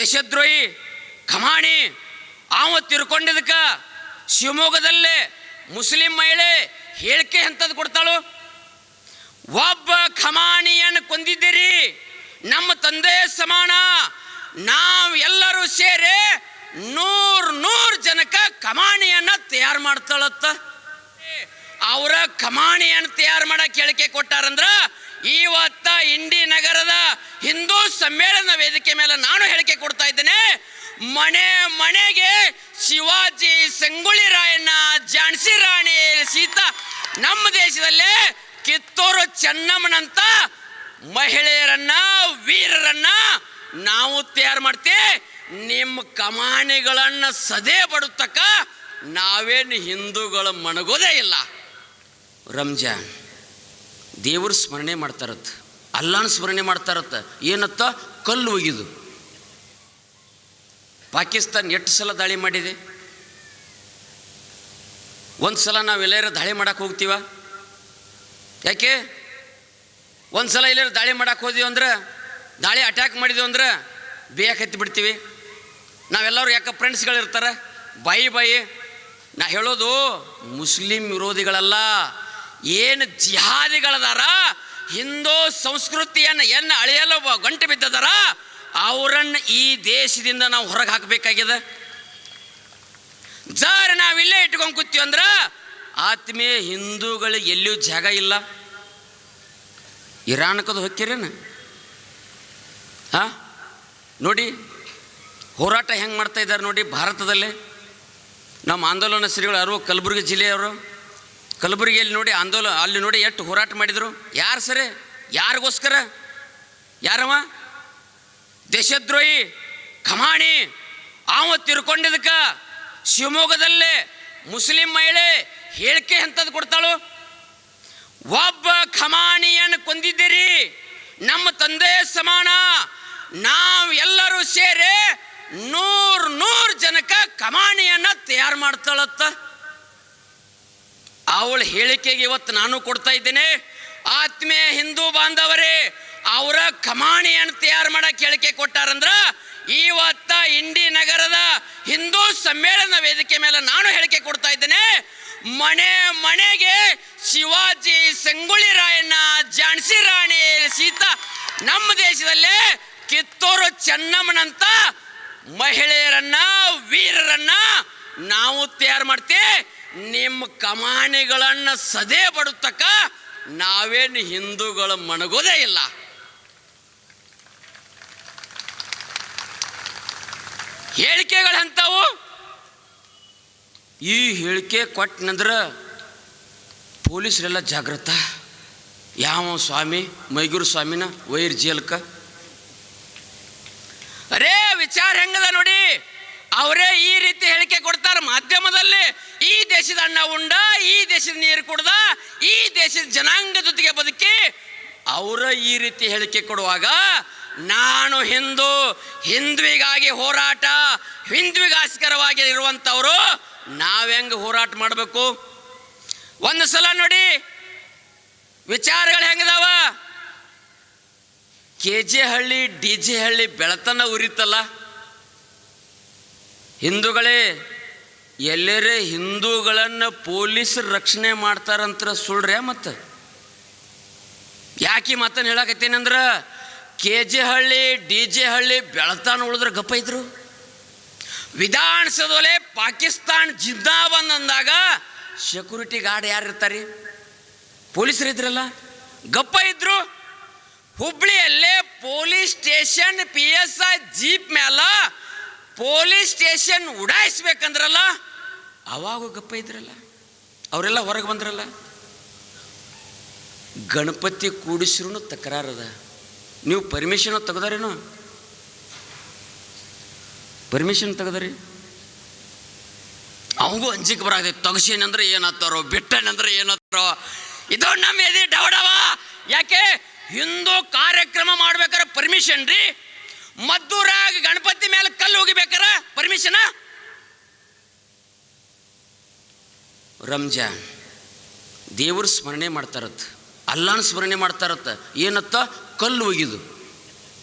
ದೇಶದ್ರೋಹಿ ಖಮಾಣಿ ಅವ ತಿರ್ಕೊಂಡಿದ್ದಕ್ಕ ಶಿವಮೊಗ್ಗದಲ್ಲೇ ಮುಸ್ಲಿಂ ಮಹಿಳೆ ಹೇಳಿಕೆ ಎಂಥದ್ದು ಕೊಡ್ತಾಳು? ಒಬ್ಬ ಖಮಾಣಿಯನ್ನು ಕೊಂದಿದ್ದೀರಿ, ನಮ್ಮ ತಂದೆ ಸಮಾನ, ನಾವು ಎಲ್ಲರೂ ಸೇರಿ 100 ಜನಕ್ಕೆ ಕಮಾಣಿಯನ್ನು ತಯಾರು ಮಾಡ್ತಾಳತ್ತ. ಅವರ ಕಮಾಣಿಯನ್ನು ತಯಾರು ಮಾಡಕ್ಕೆ ಹೇಳಿಕೆ ಕೊಟ್ಟಾರಂದ್ರ ಇವತ್ತ ಇಂಡಿ ನಗರದ ಹಿಂದೂ ಸಮ್ಮೇಳನ ವೇದಿಕೆ ಮೇಲೆ ನಾನು ಹೇಳಿಕೆ ಕೊಡ್ತಾ ಇದ್ದೇನೆ. ಮನೆ ಮನೆಗೆ ಶಿವಾಜಿ, ಸಂಗೊಳ್ಳಿ ರಾಯಣ್ಣ, ಝಾನ್ಸಿ ರಾಣಿ, ಸೀತಾ, ನಮ್ಮ ದೇಶದಲ್ಲೇ ಕಿತ್ತೂರು ಚೆನ್ನಮ್ಮನಂತ ಮಹಿಳೆಯರನ್ನ, ವೀರರನ್ನ ನಾವು ತಯಾರು ಮಾಡ್ತೇವೆ. ನಿಮ್ಮ ಕಮಾಣಿಗಳನ್ನು ಸದೇ ಬಡುತ್ತಕ್ಕ ನಾವೇನು ಹಿಂದೂಗಳು ಮಣಗೋದೇ ಇಲ್ಲ. ರಂಜಾನ್ ದೇವ್ರ ಸ್ಮರಣೆ ಮಾಡ್ತಾರತ್ತ, ಅಲ್ಲಾನ ಸ್ಮರಣೆ ಮಾಡ್ತಾರತ್ತ. ಏನತ್ತ? ಕಲ್ಲು ಒಗಿದು. ಪಾಕಿಸ್ತಾನ ಎಷ್ಟು ಸಲ ದಾಳಿ ಮಾಡಿದೆ? ಒಂದು ಸಲ ನಾವೆಲ್ಲರೂ ದಾಳಿ ಮಾಡಕ್ಕೆ ಹೋಗ್ತೀವ? ಯಾಕೆ? ಒಂದು ಸಲ ಎಲ್ಲರೂ ದಾಳಿ ಮಾಡಕ್ಕೆ ಹೋದ್ವಿ ಅಂದ್ರೆ, ದಾಳಿ ಅಟ್ಯಾಕ್ ಮಾಡಿದ್ವಿ ಅಂದ್ರೆ ಬೇಯಕ್ಕೆ ಹತ್ತಿ ಬಿಡ್ತೀವಿ. ನಾವೆಲ್ಲರೂ ಯಾಕೆ ಫ್ರೆಂಡ್ಸ್ಗಳಿರ್ತಾರೆ, ಬಾಯಿ ನಾ ಹೇಳೋದು ಮುಸ್ಲಿಂ ವಿರೋಧಿಗಳಲ್ಲ, ಏನು ಜಿಹಾದಿಗಳದಾರ, ಹಿಂದೂ ಸಂಸ್ಕೃತಿಯನ್ನು ಅಳೆಯಲು ಗಂಟು ಬಿದ್ದದಾರ, ಅವರನ್ನು ಈ ದೇಶದಿಂದ ನಾವು ಹೊರಗೆ ಹಾಕಬೇಕಾಗಿದೆ. ಜರ್ ನಾವಿಲ್ಲೇ ಇಟ್ಕೊಂಡು ಕೂತೀವಿ ಅಂದ್ರೆ ಆತ್ಮೀಯ ಹಿಂದೂಗಳಿಗೆ ಎಲ್ಲಿಯೂ ಜಾಗ ಇಲ್ಲ. ಇರಾನಕ್ಕದು ಹೊಕ್ಕಿರೇನು? ನೋಡಿ ಹೋರಾಟ ಹೆಂಗೆ ಮಾಡ್ತಾ ಇದ್ದಾರೆ ನೋಡಿ ಭಾರತದಲ್ಲೇ. ನಮ್ಮ ಆಂದೋಲನ ಶ್ರೀಗಳು ಯಾರು ಕಲಬುರಗಿ ಜಿಲ್ಲೆಯವರು, ಕಲಬುರಗಿಯಲ್ಲಿ ನೋಡಿ ಆಂದೋಲನ, ಅಲ್ಲಿ ನೋಡಿ ಎಷ್ಟು ಹೋರಾಟ ಮಾಡಿದರು. ಯಾರು ಸರಿ? ಯಾರಿಗೋಸ್ಕರ? ಯಾರವ? ದೇಶದ್ರೋಹಿ ಖಮಾಣಿ ಅವ ತಿರ್ಕೊಂಡಿದ್ದಕ್ಕ ಶಿವಮೊಗ್ಗದಲ್ಲೇ ಮುಸ್ಲಿಂ ಮಹಿಳೆ ಹೇಳಿಕೆ ಎಂಥದ್ದು ಕೊಡ್ತಾಳು? ಒಬ್ಬ ಖಮಾಣಿಯನ್ನು ಕೊಂದಿದ್ದೀರಿ, ನಮ್ಮ ತಂದೆ ಸಮಾನ, ನಾವು ಎಲ್ಲರೂ ಸೇರಿ 100 ಜನಕ್ಕೆ ಕಮಾಣಿಯನ್ನು ತಯಾರು ಮಾಡ್ತಾಳತ್ತ. ಅವಳ ಹೇಳಿಕೆಗೆ ಇವತ್ತು ನಾನು ಕೊಡ್ತಾ ಇದ್ದೇನೆ. ಆತ್ಮೀಯ ಹಿಂದೂ ಬಾಂಧವರೇ, ಅವರ ಕಮಾಣಿಯನ್ನು ತಯಾರು ಮಾಡಕ್ಕೆ ಹೇಳಿಕೆ ಕೊಟ್ಟಾರಂದ್ರ ಇವತ್ತ ಇಂಡಿ ನಗರದ ಹಿಂದೂ ಸಮ್ಮೇಳನ ವೇದಿಕೆ ಮೇಲೆ ನಾನು ಹೇಳಿಕೆ ಕೊಡ್ತಾ ಇದ್ದೇನೆ. ಮನೆ ಮನೆಗೆ ಶಿವಾಜಿ, ಸಂಗೊಳ್ಳಿ ರಾಯಣ್ಣ, ಝಾನ್ಸಿ ರಾಣಿ, ಸೀತಾ, ನಮ್ಮ ದೇಶದಲ್ಲೇ ಕಿತ್ತೂರು ಚೆನ್ನಮ್ಮನಂತ ಮಹಿಳೆಯರನ್ನ, ವೀರರನ್ನ ನಾವು ತಯಾರು ಮಾಡ್ತೇವೆ. ನಿಮ್ಮ ಕಮಾಣಿಗಳನ್ನು ಸದೇ ಬಡುತ್ತಕ್ಕ ನಾವೇನು ಹಿಂದೂಗಳು ಮಣಗೋದೇ ಇಲ್ಲ. ಹೇಳಿಕೆಗಳಂತವು. ಈ ಹೇಳಿಕೆ ಕೊಟ್ಟನಂದ್ರ ಪೊಲೀಸರೆಲ್ಲ ಜಾಗೃತ. ಯಾವ ಸ್ವಾಮಿ ಮೈಗೂರು ಸ್ವಾಮಿನ ವೈರ್ ಜೇಲ್ಕ ಅರೇ ವಿಚಾರ ಹೆಂಗದ ನೋಡಿ. ಅವರೇ ಈ ರೀತಿ ಹೇಳಿಕೆ ಕೊಡ್ತಾರೆ ಮಾಧ್ಯಮದಲ್ಲಿ. ಈ ದೇಶದ ಅನ್ನ ಉಂಡ, ಈ ದೇಶದ ನೀರು ಕುಡ್ದ, ಈ ದೇಶದ ಜನಾಂಗ ಜೊತೆಗೆ ಬದುಕಿ ಅವರ ಈ ರೀತಿ ಹೇಳಿಕೆ ಕೊಡುವಾಗ ನಾನು ಹಿಂದುವಿಗಾಗಿ ಹೋರಾಟ, ಹಿಂದುವಿಗೋಸ್ಕರವಾಗಿ ಇರುವಂಥವರು ನಾವೆಂಗೆ ಹೋರಾಟ ಮಾಡಬೇಕು? ಒಂದು ಸಲ ನೋಡಿ ವಿಚಾರಗಳು ಹೆಂಗದಾವ. KJ ಹಳ್ಳಿ DJ ಹಳ್ಳಿ ಬೆಳತನ ಉರಿತಲ್ಲ. ಹಿಂದೂಗಳೇ, ಎಲ್ಲರೇ ಹಿಂದೂಗಳನ್ನು ಪೊಲೀಸರು ರಕ್ಷಣೆ ಮಾಡ್ತಾರಂತ ಸುಳ್ಳ್ರೆ? ಮತ್ತು ಯಾಕೆ ಮಾತನ್ನು ಹೇಳಕತ್ತೀನಂದ್ರೆ KJ ಹಳ್ಳಿ DJ ಹಳ್ಳಿ ಬೆಳತಾನ ಉಳಿದ್ರೆ ಗಪ್ಪ ಇದ್ರು. ವಿಧಾನಸೌಧದಲ್ಲೇ ಪಾಕಿಸ್ತಾನ ಜಿಂದಾಬಾದ್ ಅಂದಾಗ ಸೆಕ್ಯೂರಿಟಿ ಗಾರ್ಡ್ ಯಾರು ಇರ್ತಾರೆ? ಪೊಲೀಸರು ಇದ್ರಲ್ಲ, ಗಪ್ಪ ಇದ್ರು. ಹುಬ್ಳಿಯಲ್ಲೇ ಪೊಲೀಸ್ ಸ್ಟೇಷನ್ PSI ಜೀಪ್ ಮೇಲ ಪೊಲೀಸ್ ಸ್ಟೇಷನ್ ಉಡಾಯಿಸ್ಬೇಕಂದ್ರಲ್ಲ, ಅವಾಗ ಗಪ್ಪ ಇದ್ರಲ್ಲ. ಅವರೆಲ್ಲ ಹೊರಗೆ ಬಂದ್ರಲ್ಲ. ಗಣಪತಿ ಕೂಡಿಸ್ರೂ ತಕರಾರದ. ನೀವು ಪರ್ಮಿಷನ್ ತೆಗೆದಾರೇನು? ಪರ್ಮಿಷನ್ ತೆಗೆದ್ರಿ? ಅವಂಗೂ ಅಂಜಿಕೆ ಬರಾದೆ. ತಗಸೇನಂದ್ರೆ ಏನತ್ತಾರೋ, ಬಿಟ್ಟನಂದ್ರೆ ಏನತ್ತಾರೋ. ಇದು ನಮ್ಮ ಎದೆ ಡವಡವ. ಯಾಕೆ? ಹಿಂದೂ ಕಾರ್ಯಕ್ರಮ ಮಾಡ್ಬೇಕಾರೆ ಪರ್ಮಿಷನ್ ರೀ. ಮದ್ದೂರಾಗ ಗಣಪತಿ ಮೇಲೆ ಕಲ್ಲು ಹೋಗಿಬೇಕಾರ ಪರ್ಮಿಷನ್. ರಂಜಾನ್ ದೇವ್ರ ಸ್ಮರಣೆ ಮಾಡ್ತಾರತ್ತ, ಅಲ್ಲಾನ ಸ್ಮರಣೆ ಮಾಡ್ತಾರತ್ತ. ಏನತ್ತ? ಕಲ್ಲು ಒಗಿದು.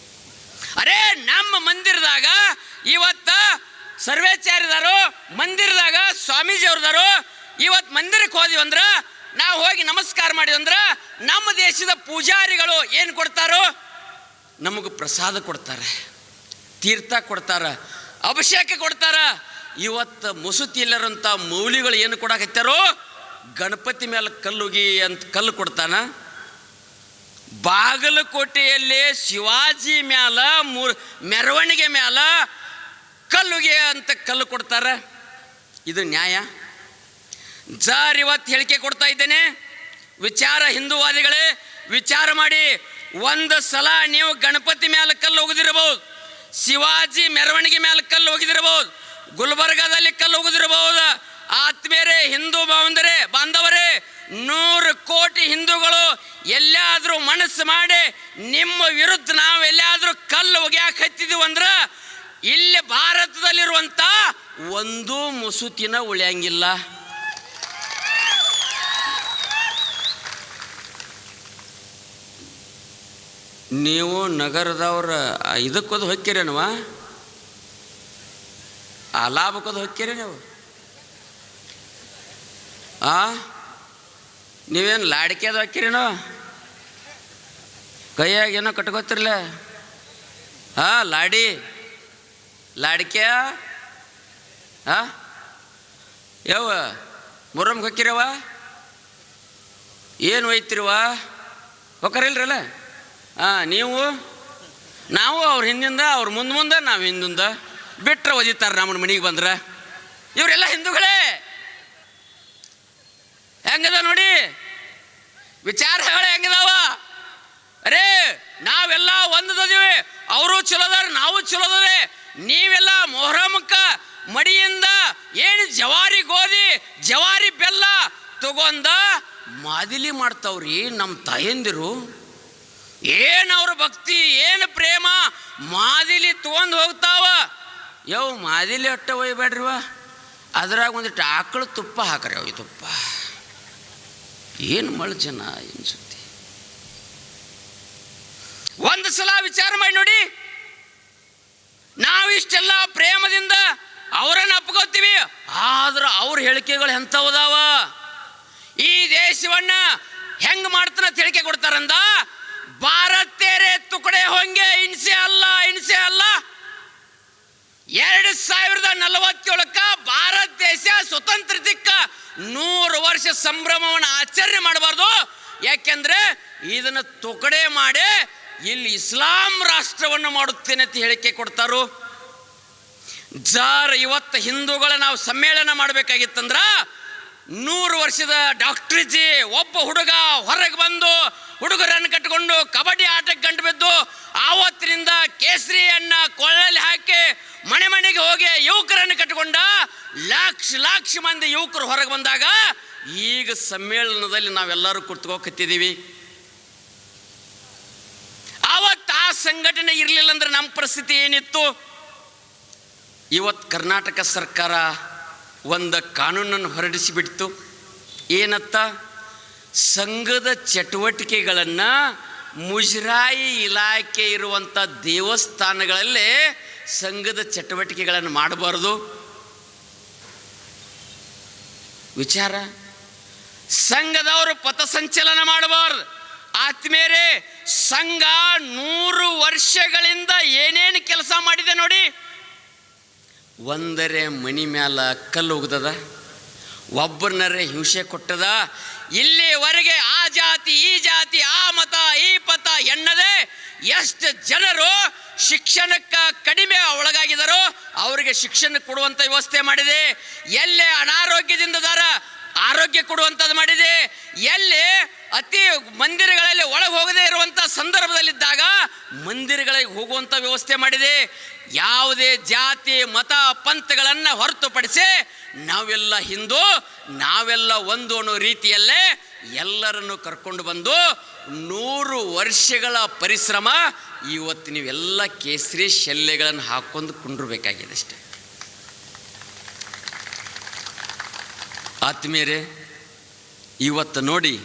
ಅರೇ ನಮ್ಮ ಮಂದಿರದಾಗ ಇವತ್ತ ಸರ್ವೇಚಾರ್ಯದಾರು, ಮಂದಿರದಾಗ ಸ್ವಾಮೀಜಿ ಅವ್ರದಾರು. ಇವತ್ತು ಮಂದಿರಕ್ಕೆ ಹೋದಿವಂದ್ರೆ, ನಾವು ಹೋಗಿ ನಮಸ್ಕಾರ ಮಾಡಿವಂದ್ರೆ ನಮ್ಮ ದೇಶದ ಪೂಜಾರಿಗಳು ಏನು ಕೊಡ್ತಾರೋ, ನಮಗೆ ಪ್ರಸಾದ ಕೊಡ್ತಾರೆ, ತೀರ್ಥ ಕೊಡ್ತಾರೆ, ಅಭಿಷೇಕ ಕೊಡ್ತಾರೆ. ಇವತ್ತು ಮುಸುತಿ ಇಲ್ಲರಂಥ ಮೌಲಿಗಳು ಏನು ಕೊಡಕತ್ತಾರೋ, ಗಣಪತಿ ಮೇಲೆ ಕಲ್ಲುಗಿ ಅಂತ ಕಲ್ಲು ಕೊಡ್ತಾನ. ಬಾಗಲಕೋಟೆಯಲ್ಲಿ ಶಿವಾಜಿ ಮ್ಯಾಲ ಮೆರವಣಿಗೆ ಮ್ಯಾಲ ಕಲ್ಲುಗೆ ಅಂತ ಕಲ್ಲು ಕೊಡ್ತಾರೆ. ಇದು ನ್ಯಾಯ? ಜಾರ್ ಇವತ್ತು ಹೇಳಿಕೆ ಕೊಡ್ತಾ ಇದ್ದೇನೆ, ವಿಚಾರ ಹಿಂದೂವಾದಿಗಳೇ ವಿಚಾರ ಮಾಡಿ. ಒಂದು ಸಲ ನೀವು ಗಣಪತಿ ಮೇಲೆ ಕಲ್ಲು ಹೋಗದಿರಬಹುದು, ಶಿವಾಜಿ ಮೆರವಣಿಗೆ ಮೇಲೆ ಕಲ್ಲು ಹೋಗಿದಿರಬಹುದು, ಗುಲ್ಬರ್ಗಾದಲ್ಲಿ ಕಲ್ಲು ಹೋಗದಿರಬಹುದು. ಆತ್ಮೇರೆ ಹಿಂದೂ ಬಾಂಧವರೇ, 100 ಕೋಟಿ ಹಿಂದೂಗಳು ಎಲ್ಲಾದರೂ ಮನಸ್ಸು ಮಾಡಿ ನಿಮ್ಮ ವಿರುದ್ಧ ನಾವು ಎಲ್ಲಾದರೂ ಕಲ್ಲು ಒಗ್ಯಾಕೆ ಹತ್ತಿದೀವಿ ಅಂದ್ರೆ ಇಲ್ಲಿ ಭಾರತದಲ್ಲಿರುವಂಥ ಒಂದು ಮಸೂತಿನ ಉಳಿಯಂಗಿಲ್ಲ. ನೀವು ನಗರದವ್ರ ಇದಕ್ಕೋದು ಹೊಕ್ಕಿರೇನವ, ಆ ಲಾಭಕ್ಕೋದು ಹೊಕ್ಕಿರಿ ನೀವು. ನೀವೇನು ಲಾಡಿಕೆದು ಹಾಕಿರೇನೋ, ಕೈಯಾಗ ಏನೋ ಕಟ್ಕೋತಿರ್ಲ. ಲಾಡಿಕೆ ಯಾವ ಮುರಮ್ಗೆ ಹೊಕ್ಕಿರವ, ಏನು ಒಯ್ತಿರವ, ಹೊಕ್ಕರಿಲ್ರಲ್ಲ. ನಾವು ಅವ್ರ ಹಿಂದಿಂದ, ಅವ್ರ ಮುಂದೆ ನಾವು ಹಿಂದಿಂದ ಬಿಟ್ರೆ ಒದಿತಾರೆ ನಮ್ಮನ್ನ ಮನೆಗೆ ಬಂದ್ರೆ. ಇವರೆಲ್ಲ ಹಿಂದೂಗಳೇ. ಹೆಂಗದ ನೋಡಿ ವಿಚಾರಗಳು ಹೆಂಗದಾವ. ಅರೇ ನಾವೆಲ್ಲ ಒಂದದೀವಿ, ಅವರು ಚಲೋದಾರ, ನಾವು ಚಲೋದವೆ. ನೀವೆಲ್ಲ ಮೊಹರಮಕ್ಕ ಮಡಿಯಿಂದ ಏನು ಜವಾರಿ ಗೋಧಿ, ಜವಾರಿ ಬೆಲ್ಲ ತಗೊಂಡ ಮಾದಿಲಿ ಮಾಡ್ತಾವ್ರಿ ನಮ್ಮ ತಾಯಂದಿರು. ಏನು ಅವ್ರ ಭಕ್ತಿ, ಏನು ಪ್ರೇಮ, ಮಾದಿಲಿ ತೊಗೊಂಡು ಹೋಗ್ತಾವ. ಮಾದಿಲಿ ಅಟ್ಟ ಒಯ್ಬೇಡ್ರಿವ, ಅದ್ರಾಗ ಒಂದಿಟ್ಟು ಆಕಳು ತುಪ್ಪ ಹಾಕ್ರಿ. ಅವು ತುಪ್ಪ ಏನು ಮಳ ಜನ, ಏನು ಸುದ್ದಿ. ಒಂದು ಸಲ ವಿಚಾರ ಮಾಡಿ ನೋಡಿ, ನಾವು ಇಷ್ಟೆಲ್ಲ ಪ್ರೇಮದಿಂದ ಅವರನ್ನು ಅಪ್ಕೋತೀವಿ, ಆದ್ರೆ ಅವ್ರ ಹೇಳಿಕೆಗಳು ಎಂಥವದಾವ. ಈ ದೇಶವನ್ನ ಹೆಂಗ್ ಮಾಡ್ತಾನ ಹೇಳಿಕೆ ಕೊಡ್ತಾರಂದ, ಭಾರತ್ ತೇರೆ ತುಕಡೆ ಹೊಂಗೆ, ಇನ್ಸೆ ಅಲ್ಲ 2047ಕ್ಕ ಭಾರತ ದೇಶ ಸ್ವತಂತ್ರದಿಕ್ಕ 100 ವರ್ಷ ಸಂಭ್ರಮವನ್ನು ಆಚರಣೆ ಮಾಡಬಾರ್ದು. ಯಾಕೆಂದ್ರೆ ಇದನ್ನ ತುಕಡೆ ಮಾಡಿ ಇಲ್ಲಿ ಇಸ್ಲಾಂ ರಾಷ್ಟ್ರವನ್ನು ಮಾಡುತ್ತೇನೆ ಅಂತ ಹೇಳಿಕೆ ಕೊಡ್ತಾರೋ. ಇವತ್ತು ಹಿಂದೂಗಳ ನಾವು ಸಮ್ಮೇಳನ ಮಾಡಬೇಕಾಗಿತ್ತಂದ್ರ 100 ವರ್ಷದ ಡಾಕ್ಟ್ರಿಜಿ ಒಬ್ಬ ಹುಡುಗ ಹೊರಗೆ ಬಂದು ಹುಡುಗರನ್ನು ಕಟ್ಟಿಕೊಂಡು ಕಬಡ್ಡಿ ಆಟಕ್ಕೆ ಗಂಟು ಬಿದ್ದು ಆವತ್ತಿನಿಂದ ಕೇಸರಿಯನ್ನ ಕೊಳ್ಳಲ್ಲಿ ಹಾಕಿ ಮನೆಗೆ ಹೋಗಿ ಯುವಕರನ್ನು ಕಟ್ಟಿಕೊಂಡ ಲಕ್ಷ ಮಂದಿ ಯುವಕರು ಹೊರಗೆ ಬಂದಾಗ ಈಗ ಸಮ್ಮೇಳನದಲ್ಲಿ ನಾವೆಲ್ಲರೂ ಕುಳಿತುಕೋಕತ್ತಿದ್ದೀವಿ. ಆವತ್ತು ಆ ಸಂಘಟನೆ ಇರಲಿಲ್ಲ ಅಂದ್ರೆ ನಮ್ಮ ಪರಿಸ್ಥಿತಿ ಏನಿತ್ತು? ಇವತ್ತು ಕರ್ನಾಟಕ ಸರ್ಕಾರ ಒಂದು ಕಾನೂನನ್ನು ಹೊರಡಿಸಿಬಿಡ್ತು. ಏನತ್ತ? ಸಂಘದ ಚಟುವಟಿಕೆಗಳನ್ನು ಮುಜರಾಯಿ ಇಲಾಖೆ ಇರುವಂಥ ದೇವಸ್ಥಾನಗಳಲ್ಲೇ ಸಂಘದ ಚಟುವಟಿಕೆಗಳನ್ನು ಮಾಡಬಾರ್ದು. ವಿಚಾರ, ಸಂಘದವರು ಪಥಸಂಚಲನ ಮಾಡಬಾರ್ದು. ಆತ್ಮೇರೆ, ಸಂಘ 100 ವರ್ಷಗಳಿಂದ ಏನೇನು ಕೆಲಸ ಮಾಡಿದೆ ನೋಡಿ. ಒಂದರೆ ಮನಿ ಮ್ಯಾಲ ಕಲ್ಲು ಹೋಗ್ತದ, ಒಬ್ಬರನ್ನರೇ ಹಿಂಸೆ ಕೊಟ್ಟದ. ಇಲ್ಲಿವರೆಗೆ ಆ ಜಾತಿ ಈ ಜಾತಿ, ಆ ಮತ ಈ ಪಥ ಎನ್ನದೆ ಎಷ್ಟು ಜನರು ಶಿಕ್ಷಣಕ್ಕೆ ಕಡಿಮೆ ಒಳಗಾಗಿದ್ದಾರೋ ಅವರಿಗೆ ಶಿಕ್ಷಣ ಕೊಡುವಂಥ ವ್ಯವಸ್ಥೆ ಮಾಡಿದೆ. ಎಲ್ಲೇ ಅನಾರೋಗ್ಯದಿಂದ ಆರೋಗ್ಯ ಕೊಡುವಂಥದ್ದು ಮಾಡಿದೆ. ಎಲ್ಲಿ ಅತಿ ಮಂದಿರಗಳಲ್ಲಿ ಒಳಗೆ ಹೋಗದೇ ಇರುವಂಥ ಸಂದರ್ಭದಲ್ಲಿದ್ದಾಗ ಮಂದಿರಗಳಿಗೆ ಹೋಗುವಂಥ ವ್ಯವಸ್ಥೆ ಮಾಡಿದೆ. ಯಾವುದೇ ಜಾತಿ ಮತ ಪಂಥಗಳನ್ನು ಹೊರತುಪಡಿಸಿ ನಾವೆಲ್ಲ ಹಿಂದೂ, ನಾವೆಲ್ಲ ಒಂದು ಅನ್ನೋ ರೀತಿಯಲ್ಲೇ ಎಲ್ಲರನ್ನು ಕರ್ಕೊಂಡು ಬಂದು 100 ವರ್ಷಗಳ ಪರಿಶ್ರಮ ಇವತ್ತು ನೀವೆಲ್ಲ ಕೇಸರಿ ಶಲ್ಯಗಳನ್ನು ಹಾಕೊಂಡು ಕುಂಡ್ರಬೇಕಾಗಿದೆ ಅಷ್ಟೆ. ಆತ್ಮೀಯರೇ, ಇವತ್ತು ನೋಡಿ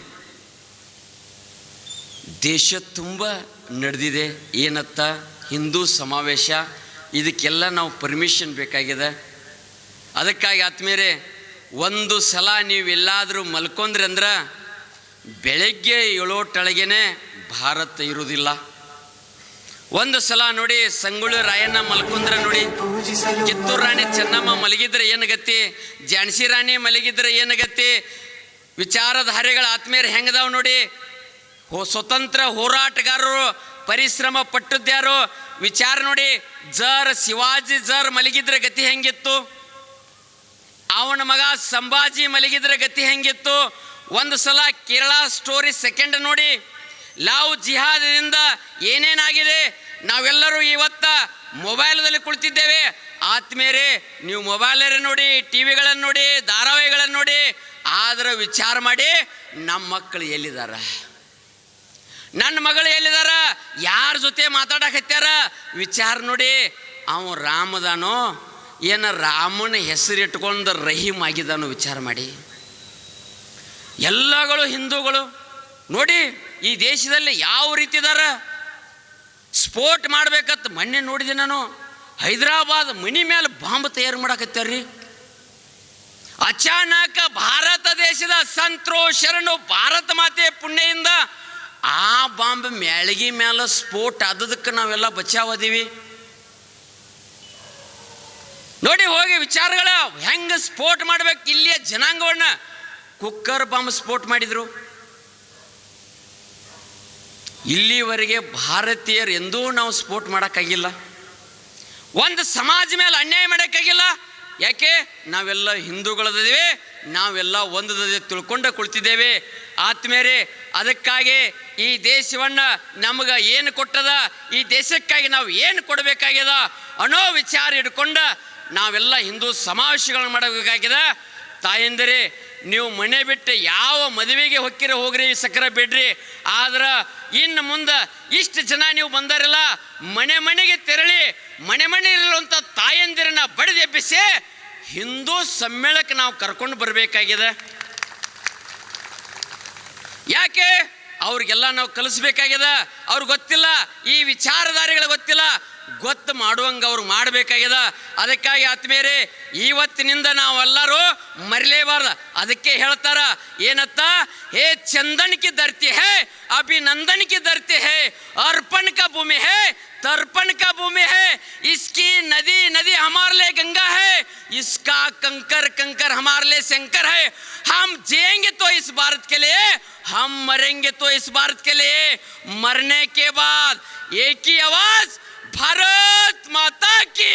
ದೇಶ ತುಂಬ ನಡೆದಿದೆ. ಏನತ್ತ? ಹಿಂದೂ ಸಮಾವೇಶ, ಇದಕ್ಕೆಲ್ಲ ನಾವು ಪರ್ಮಿಷನ್ ಬೇಕಾಗಿದೆ. ಅದಕ್ಕಾಗಿ ಆತ್ಮೀಯರೇ, ಒಂದು ಸಲ ನೀವು ಎಲ್ಲಾದರೂ ಮಲ್ಕೊಂಡ್ರಿ ಅಂದ್ರೆ ಬೆಳಗ್ಗೆ ಏಳೋಟೊಳಗೇನೆ ಭಾರತ ಇರುವುದಿಲ್ಲ. ಒಂದು ಸಲ ನೋಡಿ, ಸಂಗೊಳ್ಳಿ ರಾಯಣ್ಣ ಮಲ್ಕೊಂಡ್ರೆ ನೋಡಿ, ಕಿತ್ತೂರು ರಾಣಿ ಚೆನ್ನಮ್ಮ ಮಲಗಿದ್ರೆ ಏನು ಗತಿ, ಝಾನ್ಸಿ ರಾಣಿ ಮಲಗಿದ್ರೆ ಏನು ಗತಿ, ವಿಚಾರಧಾರೆಗಳ ಆತ್ಮೀಯರು ಹೆಂಗದಾವ್ ನೋಡಿ. ಸ್ವತಂತ್ರ ಹೋರಾಟಗಾರರು ಪರಿಶ್ರಮ ಪಟ್ಟದ್ಯಾರು ವಿಚಾರ ನೋಡಿ. ಶಿವಾಜಿ ಮಲಗಿದ್ರೆ ಗತಿ ಹೆಂಗಿತ್ತು, ಅವನ ಮಗ ಸಂಭಾಜಿ ಮಲಗಿದ್ರೆ ಗತಿ ಹೆಂಗಿತ್ತು. ಒಂದು ಸಲ ಕೇರಳ ಸ್ಟೋರಿ ಸೆಕೆಂಡ್ ನೋಡಿ, ಲವ್ ಜಿಹಾದದಿಂದ ಏನೇನಾಗಿದೆ. ನಾವೆಲ್ಲರೂ ಇವತ್ತ ಮೊಬೈಲ್ದಲ್ಲಿ ಕುಳಿತಿದ್ದೇವೆ. ಆತ್ಮೀಯರೇ, ನೀವು ಮೊಬೈಲಲ್ಲಿ ನೋಡಿ, ಟಿ ವಿಗಳನ್ನು ನೋಡಿ, ಧಾರಾವಾಹಿಗಳನ್ನು ನೋಡಿ, ಆದ್ರೆ ವಿಚಾರ ಮಾಡಿ, ನಮ್ಮ ಮಕ್ಕಳು ಎಲ್ಲಿದಾರ, ನನ್ನ ಮಗಳು ಎಲ್ಲಿದಾರ, ಯಾರ ಜೊತೆ ಮಾತಾಡಕತ್ಯಾರ ವಿಚಾರ ನೋಡಿ. ಅವ ರಾಮದಾನೋ ಏನ ರಾಮನ ಹೆಸರು ಇಟ್ಕೊಂಡು ರಹೀಮ್ ಆಗಿದ್ದಾನೋ ವಿಚಾರ ಮಾಡಿ. ಎಲ್ಲಗಳು ಹಿಂದೂಗಳು ನೋಡಿ ಈ ದೇಶದಲ್ಲಿ ಯಾವ ರೀತಿ ಇದಾರ. ಸ್ಫೋಟ್ ಮಾಡ್ಬೇಕಂತ ಮೊನ್ನೆ ನೋಡಿದೆ ನಾನು, ಹೈದರಾಬಾದ್ ಮನಿ ಮೇಲೆ ಬಾಂಬ್ ತಯಾರು ಮಾಡಕತ್ತಾರ್ರಿ. ಅಚಾನಕ ಭಾರತ ದೇಶದ ಸಂತರು ಶರಣು ಭಾರತ ಮಾತೆ ಪುಣ್ಯದಿಂದ ಆ ಬಾಂಬ್ ಮ್ಯಾಳಗಿ ಮೇಲೆ ಸ್ಫೋಟ್ ಆದದಕ್ಕೆ ನಾವೆಲ್ಲ ಬಚಾವದೀವಿ ನೋಡಿ. ಹೋಗಿ ವಿಚಾರಗಳ ಹೆಂಗೆ ಸ್ಫೋಟ್ ಮಾಡ್ಬೇಕು, ಇಲ್ಲಿಯ ಜನಾಂಗವನ್ನ ಕುಕ್ಕರ್ ಬಾಂಬ್ ಸ್ಫೋಟ್ ಮಾಡಿದ್ರು. ಇಲ್ಲಿವರೆಗೆ ಭಾರತೀಯರು ಎಂದೂ ನಾವು ಸ್ಫೋಟ್ ಮಾಡೋಕ್ಕಾಗಿಲ್ಲ, ಒಂದು ಸಮಾಜ ಮೇಲೆ ಅನ್ಯಾಯ ಮಾಡೋಕ್ಕಾಗಿಲ್ಲ. ಯಾಕೆ? ನಾವೆಲ್ಲ ಹಿಂದೂಗಳದಿವೆ, ನಾವೆಲ್ಲ ಒಂದದೇ ತಿಳ್ಕೊಂಡು ಕುಳಿತಿದ್ದೇವೆ. ಆತ್ಮೀಯರೇ, ಅದಕ್ಕಾಗಿ ಈ ದೇಶವನ್ನು ನಮಗೆ ಏನು ಕೊಟ್ಟದ, ಈ ದೇಶಕ್ಕಾಗಿ ನಾವು ಏನು ಕೊಡಬೇಕಾಗ್ಯದ ಅನ್ನೋ ವಿಚಾರ ಹಿಡ್ಕೊಂಡು ನಾವೆಲ್ಲ ಹಿಂದೂ ಸಮಾವೇಶಗಳನ್ನು ಮಾಡಬೇಕಾಗಿದೆ. ತಾಯಂದಿರೇ, ನೀವು ಮನೆ ಬಿಟ್ಟು ಯಾವ ಮದುವೆಗೆ ಹೋಗ್ರಿ ಸಕ್ಕರ ಬಿಡ್ರಿ. ಆದ್ರೆ ಇನ್ನು ಮುಂದೆ ಇಷ್ಟು ಜನ ನೀವು ಬಂದಾರಲ್ಲ, ಮನೆಗೆ ತೆರಳಿ ಮನೆಯಲ್ಲಿರುವಂಥ ತಾಯಂದಿರನ್ನ ಬಡಿದೆಬ್ಬಿಸಿ ಹಿಂದೂ ಸಮ್ಮೇಳನಕ್ಕೆ ನಾವು ಕರ್ಕೊಂಡು ಬರಬೇಕಾಗಿದೆ. ಯಾಕೆ? ಅವ್ರಿಗೆಲ್ಲ ನಾವು ಕಲಿಸ್ಬೇಕಾಗ್ಯದ. ಅವ್ರಿಗೆ ಗೊತ್ತಿಲ್ಲ, ಈ ವಿಚಾರಧಾರೆಗಳು ಗೊತ್ತಿಲ್ಲ, ಗೊತ್ತು ಮಾಡುವಂಗೆ ಅವ್ರು ಮಾಡಬೇಕಾಗ್ಯದ. ಅದಕ್ಕಾಗಿ ಆತ್ಮೀಯರೇ, ಇವತ್ತಿನಿಂದ ನಾವೆಲ್ಲರೂ ಮರಿಲೇಬಾರ್ದು. ಅದಕ್ಕೆ ಹೇಳ್ತಾರ ಏನತ್ತ, ಹೇ ಚಂದನ್ ಕಿ ಧರ್ತಿ ಹೇ, अभिनंदन की धरती है, अर्पण का भूमि है, तर्पण का भूमि है, इसकी नदी हमारे लिए गंगा है, इसका कंकर हमारे लिए शंकर है. हम जिएंगे तो इस भारत के लिए, हम मरेंगे तो इस भारत के लिए. मरने के बाद एक ही आवाज, भारत माता की